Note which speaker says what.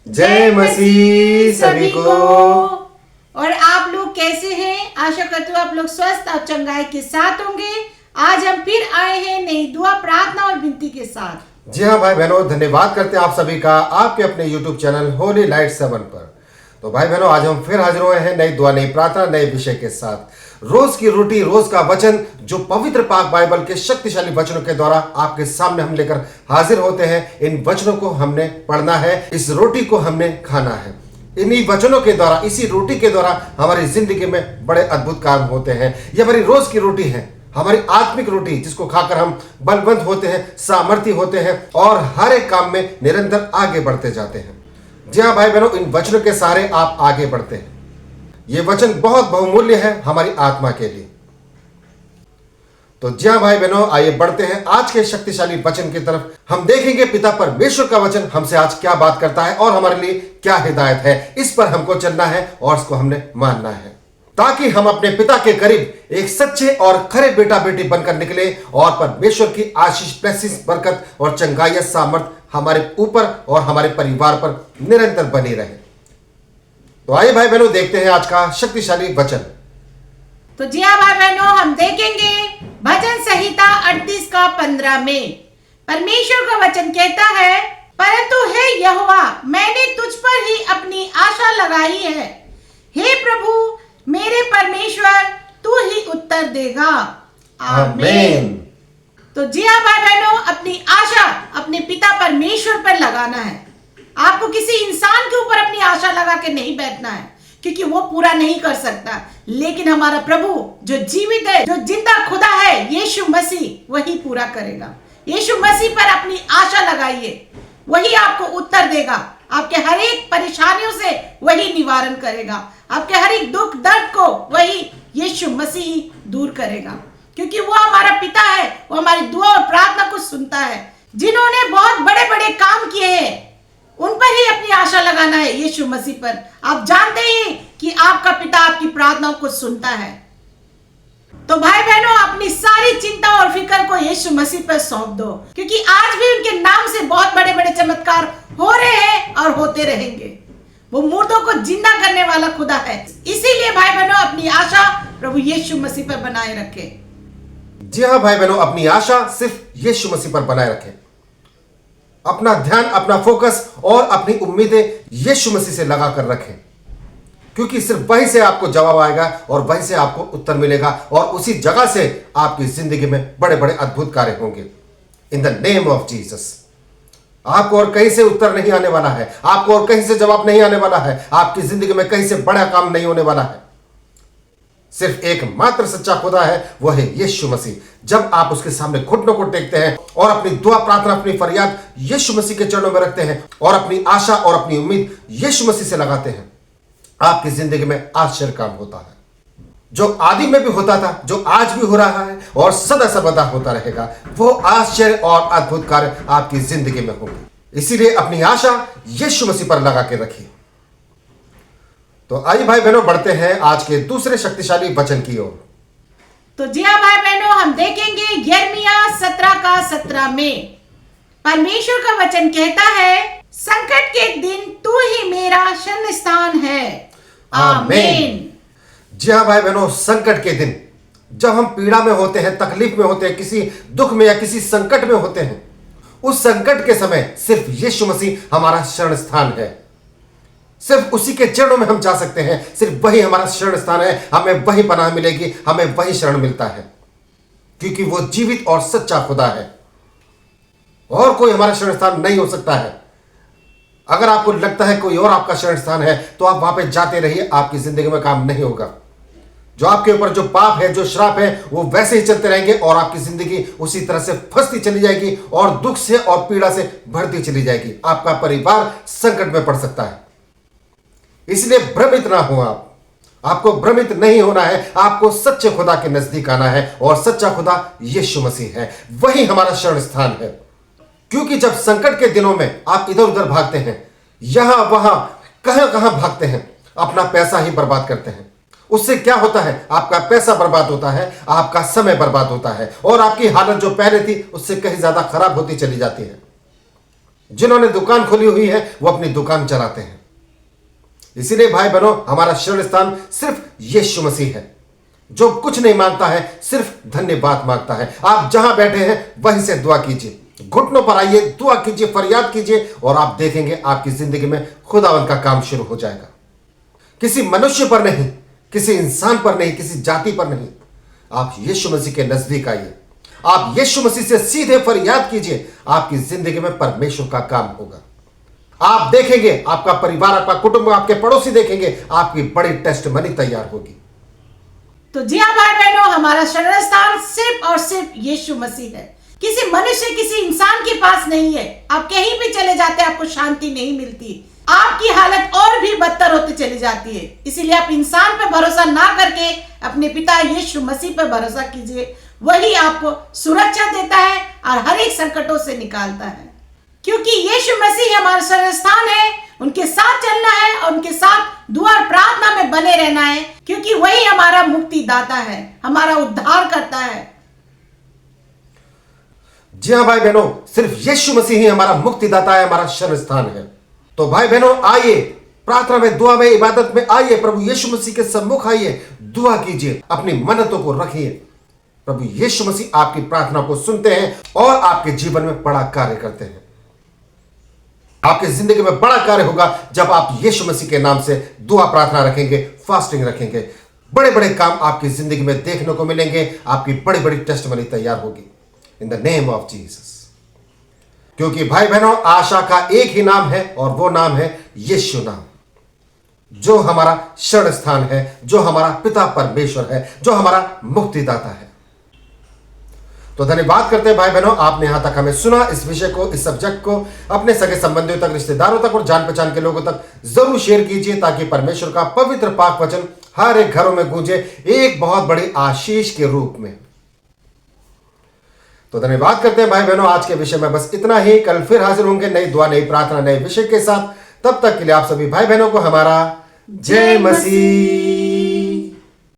Speaker 1: जय मसीह सभी को।
Speaker 2: और आप लोग कैसे हैं? आशा करती हूँ आप लोग स्वस्थ और चंगाई के साथ होंगे। आज हम फिर आए हैं नई दुआ, प्रार्थना और विनती के साथ।
Speaker 1: जी हाँ भाई बहनों, धन्यवाद करते हैं आप सभी का आपके अपने YouTube चैनल होली लाइट 7 पर। तो भाई बहनों, आज हम फिर हाजिर हुए हैं नई दुआ, नई प्रार्थना, नए विषय के साथ। रोज की रोटी, रोज का वचन जो पवित्र पाक बाइबल के शक्तिशाली वचनों के द्वारा आपके सामने हम लेकर हाजिर होते हैं। इन वचनों को हमने पढ़ना है, इस रोटी को हमने खाना है। इन्हीं वचनों के द्वारा, इसी रोटी के द्वारा हमारी जिंदगी में बड़े अद्भुत काम होते हैं। ये हमारी रोज की रोटी है, हमारी आत्मिक रोटी, जिसको खाकर हम बलवंत होते हैं, सामर्थ्य होते हैं और हर एक काम में निरंतर आगे बढ़ते जाते हैं। जी हाँ भाई बहनों, इन वचनों के सहारे आप आगे बढ़ते हैं। ये वचन बहुत बहुमूल्य है हमारी आत्मा के लिए। तो जी हाँ भाई बहनों, आइए बढ़ते हैं आज के शक्तिशाली वचन की तरफ। हम देखेंगे पिता परमेश्वर का वचन हमसे आज क्या बात करता है और हमारे लिए क्या हिदायत है। इस पर हमको चलना है और इसको हमने मानना है, ताकि हम अपने पिता के करीब एक सच्चे और खरे बेटा बेटी बनकर निकले और परमेश्वर की आशीष, ब्लेसिंग्स, बरकत और चंगाई, सामर्थ हमारे ऊपर और हमारे परिवार पर निरंतर बनी रहे। तो आइए भाई बहनों, देखते हैं आज का शक्तिशाली वचन।
Speaker 2: तो जी हाँ भाई बहनों, हम देखेंगे भजन संहिता 38 का 15 में। परमेश्वर का वचन कहता है, परंतु हे यहोवा, मैंने तुझ पर ही अपनी आशा लगाई है। हे प्रभु मेरे परमेश्वर, तू ही उत्तर देगा। आमीन। तो जी हाँ भाई बहनों, अपनी आशा अपने पिता परमेश्वर पर लगाना है। आपको किसी इंसान के ऊपर अपनी आशा लगा के नहीं बैठना है, क्योंकि वो पूरा नहीं कर सकता। लेकिन हमारा प्रभु जो जीवित है, जो जिंदा खुदा है, यीशु मसीह, वही पूरा करेगा। यीशु मसीह पर अपनी आशा लगाइए, वही आपको उत्तर देगा। आपके हर एक परेशानियों से वही निवारण करेगा। आपके हर एक दुख दर्द को वही यीशु मसीह दूर करेगा, क्योंकि वो हमारा पिता है। वो हमारी दुआ और प्रार्थना को सुनता है। जिन्होंने बहुत बड़े बड़े काम किए हैं, उन पर ही अपनी आशा लगाना है, यीशु मसीह पर। आप जानते ही कि आपका पिता आपकी प्रार्थनाओं को सुनता है। तो भाई बहनों, अपनी सारी चिंता और फिक्र को यीशु मसीह पर सौंप दो, क्योंकि आज भी उनके नाम से बहुत बड़े बड़े चमत्कार हो रहे हैं और होते रहेंगे। वो मुर्दों को जिंदा करने वाला खुदा है। इसीलिए भाई बहनों, अपनी आशा प्रभु यीशु मसीह पर बनाए रखें।
Speaker 1: जी हाँ भाई बहनों, अपनी आशा सिर्फ यीशु मसीह पर बनाए रखें। अपना ध्यान, अपना फोकस और अपनी उम्मीदें यीशु मसीह से लगा कर रखें, क्योंकि सिर्फ वहीं से आपको जवाब आएगा और वहीं से आपको उत्तर मिलेगा और उसी जगह से आपकी जिंदगी में बड़े बड़े अद्भुत कार्य होंगे। In the name of Jesus. आपको और कहीं से उत्तर नहीं आने वाला है, आपको और कहीं से जवाब नहीं आने वाला है, आपकी जिंदगी में कहीं से बड़ा काम नहीं होने वाला है। सिर्फ एक मात्र सच्चा खुदा है, वो है यीशु मसीह। जब आप उसके सामने घुटनों को टेकते हैं और अपनी दुआ, प्रार्थना, अपनी फरियाद यीशु मसीह के चरणों में रखते हैं और अपनी आशा और अपनी उम्मीद यीशु मसीह से लगाते हैं, आपकी जिंदगी में आश्चर्य काम होता है। जो आदि में भी होता था, जो आज भी हो रहा है और सदा सर्वदा होता रहेगा, वो आश्चर्य और अद्भुत कार्य आपकी जिंदगी में होंगे। इसीलिए अपनी आशा यीशु मसीह पर लगा के रखिए। तो आइए भाई बहनों, बढ़ते हैं आज के दूसरे शक्तिशाली वचन की ओर।
Speaker 2: तो जी हाँ भाई बहनों, हम देखेंगे यिर्मयाह 17 का 17 में। परमेश्वर का वचन कहता है, संकट के दिन तू ही मेरा शरण स्थान है। आमीन।
Speaker 1: जी हाँ भाई बहनों, संकट के दिन, जब हम पीड़ा में होते हैं, तकलीफ में होते हैं, किसी दुख में या किसी संकट में होते हैं, उस संकट के समय सिर्फ यीशु मसीह हमारा शरण स्थान है। सिर्फ उसी के चरणों में हम जा सकते हैं। सिर्फ वही हमारा शरण स्थान है। हमें वही पनाह मिलेगी, हमें वही शरण मिलता है, क्योंकि वो जीवित और सच्चा खुदा है और कोई हमारा शरण स्थान नहीं हो सकता है। अगर आपको लगता है कोई और आपका शरण स्थान है, तो आप वहां पे जाते रहिए, आपकी जिंदगी में काम नहीं होगा। जो आपके ऊपर जो पाप है, जो श्राप है, वो वैसे ही चलते रहेंगे और आपकी जिंदगी उसी तरह से फंसती चली जाएगी और दुख से और पीड़ा से भरती चली जाएगी। आपका परिवार संकट में पड़ सकता है। इसलिए भ्रमित ना हो आप। आपको भ्रमित नहीं होना है। आपको सच्चे खुदा के नजदीक आना है और सच्चा खुदा यीशु मसीह है। वही हमारा शरण स्थान है। क्योंकि जब संकट के दिनों में आप इधर उधर भागते हैं, यहां वहां कहां कहां भागते हैं, अपना पैसा ही बर्बाद करते हैं, उससे क्या होता है? आपका पैसा बर्बाद होता है, आपका समय बर्बाद होता है और आपकी हालत जो पहले थी उससे कहीं ज्यादा खराब होती चली जाती है। जिन्होंने दुकान खोली हुई है वो अपनी दुकान चलाते हैं। इसीलिए भाई बहनों, हमारा शरण स्थान सिर्फ यीशु मसीह है, जो कुछ नहीं मांगता है, सिर्फ धन्यवाद मांगता है। आप जहां बैठे हैं वहीं से दुआ कीजिए, घुटनों पर आइए, दुआ कीजिए, फरियाद कीजिए और आप देखेंगे आपकी जिंदगी में खुदावन का काम शुरू हो जाएगा। किसी मनुष्य पर नहीं, किसी इंसान पर नहीं, किसी जाति पर नहीं, आप यीशु मसीह के नजदीक आइए, आप यीशु मसीह से सीधे फरियाद कीजिए, आपकी जिंदगी में परमेश्वर का काम होगा। आप देखेंगे, आपका परिवार, आपका कुटुंब, आपके पड़ोसी देखेंगे, आपकी बड़ी टेस्टमनी तैयार होगी।
Speaker 2: तो जी हाँ भाई बहनों, हमारा शरण स्थान सिर्फ और सिर्फ यीशु मसीह है। किसी मनुष्य, किसी इंसान के पास नहीं है। आप कहीं भी चले जाते हैं, आपको शांति नहीं मिलती, आपकी हालत और भी बदतर होती चली जाती है। इसीलिए आप इंसान पर भरोसा ना करके अपने पिता यीशु मसीह पर भरोसा कीजिए। वही आपको सुरक्षा देता है और हर एक संकटों से निकालता है, क्योंकि यीशु मसीह हमारा शरण स्थान है। उनके साथ चलना है और उनके साथ दुआ और प्रार्थना में बने रहना है, क्योंकि वही हमारा मुक्तिदाता है, हमारा उद्धार करता है।
Speaker 1: जी हाँ भाई बहनों, सिर्फ यीशु मसीह ही हमारा मुक्तिदाता है, हमारा शरण स्थान है। तो भाई बहनों, आइए प्रार्थना में, दुआ में, इबादत में आइए, प्रभु यीशु मसीह के सम्मुख आइए, दुआ कीजिए, अपनी मन्नतों को रखिए। प्रभु यीशु मसीह आपकी प्रार्थना को सुनते हैं और आपके जीवन में बड़ा कार्य करते हैं। आपकी जिंदगी में बड़ा कार्य होगा जब आप यीशु मसीह के नाम से दुआ प्रार्थना रखेंगे, फास्टिंग रखेंगे। बड़े बड़े काम आपकी जिंदगी में देखने को मिलेंगे, आपकी बड़ी बड़ी टेस्टमनी तैयार होगी in the name of Jesus. क्योंकि भाई बहनों, आशा का एक ही नाम है और वो नाम है यीशु नाम, जो हमारा शरण स्थान है, जो हमारा पिता परमेश्वर है, जो हमारा मुक्तिदाता है। तो धन्यवाद करते हैं भाई बहनों, आपने यहां तक हमें सुना। इस विषय को, इस सब्जेक्ट को अपने सगे संबंधियों तक, रिश्तेदारों तक और जान पहचान के लोगों तक जरूर शेयर कीजिए, ताकि परमेश्वर का पवित्र पाक वचन हर एक घरों में गूंजे एक बहुत बड़ी आशीष के रूप में। तो धन्यवाद करते हैं भाई बहनों, आज के विषय में बस इतना ही। कल फिर हाजिर होंगे नई दुआ, नई प्रार्थना, नए विषय के साथ। तब तक के लिए आप सभी भाई बहनों को हमारा जय मसीह।